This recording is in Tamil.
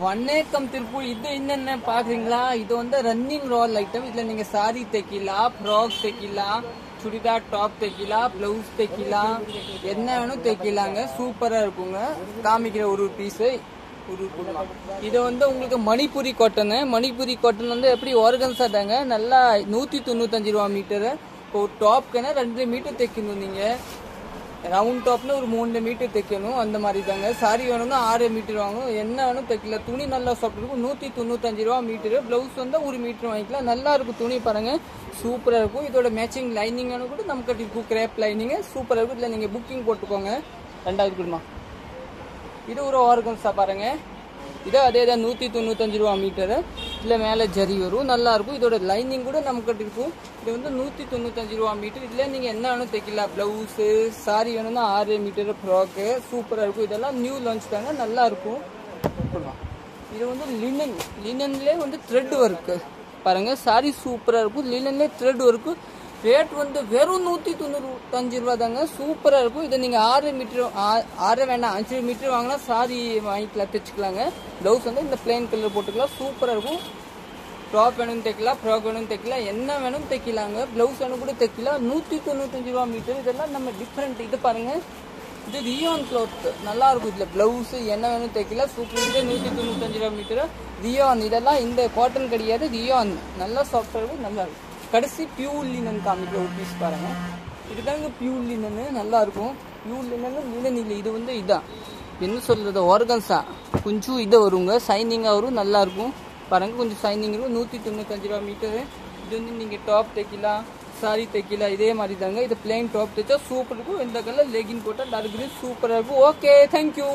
வணக்கம் திருப்பூர். இது என்னென்ன பாக்குறீங்களா? இது வந்து ரன்னிங் ரோல் ஐட்டம். இதுல நீங்க சாரி தைக்கலாம், ஃப்ராக் தைக்கலாம், சுடிதார் டாப் தைக்கலாம், பிளவுஸ் தைக்கலாம், என்ன வேணும் தைக்கலாங்க. சூப்பரா இருக்குங்க. காமிக்கிற ஒரு பீஸ் இது வந்து உங்களுக்கு மணிப்புரி காட்டன். மணிப்புரி காட்டன் வந்து எப்படி ஆர்கன்ஸா தாங்க, நல்லா 195 ரூபா மீட்டரு. இப்போ ஒரு டாப்க்குன்னா 2 மீட்டர் தைக்கணும். நீங்க ரவுண்ட் டாப்ல ஒரு 3 மீட்டர் தைக்கணும். அந்த மாதிரி தாங்க. சாரி வேணும்னா 6 மீட்டர் வாங்கணும். என்ன வேணும் தைக்கல. துணி நல்லா சாஃப்ட் இருக்கும். 195 ரூபா மீட்டரு. பிளவுஸ் வந்து 1 மீட்டர் வாங்கிக்கலாம். நல்லா இருக்கும் துணி பாருங்க, சூப்பரா இருக்கும். இதோட மேட்சிங் லைனிங் கூட நமக்கு இருக்கும். கிரேப் லைனிங் சூப்பரா இருக்கும். இதுல நீங்க புக்கிங் போட்டுக்கோங்க. 2வது குடுமா. இது ஒரு ஆர்கன்ஸா பாருங்க. இது அதேதான் 195 ரூபா மீட்டரு. இதுல மேல ஜரி வரும், நல்லா இருக்கும். இதோட லைனிங் கூட நமக்கு இருக்கும். இது வந்து 195 ரூபா மீட்டர். இதுல நீங்க என்ன வேணும் தைக்கலாம். பிளவுஸ், சாரி வேணும்னா 6 மீட்டர், ஃப்ராக்கு சூப்பரா இருக்கும். இதெல்லாம் நியூ லான்ச் தாங்க, நல்லா இருக்கும். இது வந்து லினன்லேயே வந்து த்ரெட் ஒர்க்கு பாருங்க. சாரி சூப்பரா இருக்கும். லினன்லேயே த்ரெட் ஒர்க்கு. ரேட் வந்து வெறும் 195 ரூபா தாங்க. சூப்பரா இருக்கும். இதை நீங்க 6 மீட்டர் 6 வேணாம் 5 மீட்டர் வாங்கினா சாரி வாங்கிக்கலாம், தைச்சுக்கலாங்க. பிளவுஸ் வந்து இந்த பிளைன் கலர் போட்டுக்கலாம். சூப்பரா இருக்கும். டாப் வேணும் தைக்கலாம், ஃப்ராக் வேணும் தைக்கலாம், என்ன வேணும் தைக்கலாங்க. பிளவுஸ் வேணும் கூட தைக்கலாம். 195 ரூபா மீட்டர். இதெல்லாம் நம்ம டிஃப்ரெண்ட். இது பாருங்க, இது ரியான் கிளாத் நல்லா இருக்கும். இதுல பிளவுஸ் என்ன வேணும் தைக்கலாம். சூப்பர். இது 195 ரூபா மீட்டர். ரியான். இதெல்லாம் இந்த காட்டன் கிடையாது, ரியான். நல்லா சாஃப்டா இருக்கும், நல்லா இருக்கும். கடைசி பியூர் லினன் காமிக்கிற ஒரு பீஸ் பாருங்க. இதுதாங்க பியூர் லினன், நல்லா இருக்கும். பியூர் லினன் லினன் இல்லை, இது வந்து இதான் என்ன சொல்றது, ஆர்கன்ஸா. கொஞ்சம் இதை வருங்க, சைனிங்கா வரும், நல்லா இருக்கும் பாருங்க. கொஞ்சம் சைனிங் இருக்கும். 195 ரூபா மீட்டரு. இது வந்து நீங்க டாப் தைக்கலாம், சாரி தைக்கலாம், இதே மாதிரி தாங்க. இது பிளைன் டாப் தைச்சா சூப்பர் இருக்கும். இந்த கலர் லெகின் போட்டால் டார்க் கிரீன் சூப்பரா இருக்கும். Okay, thank you.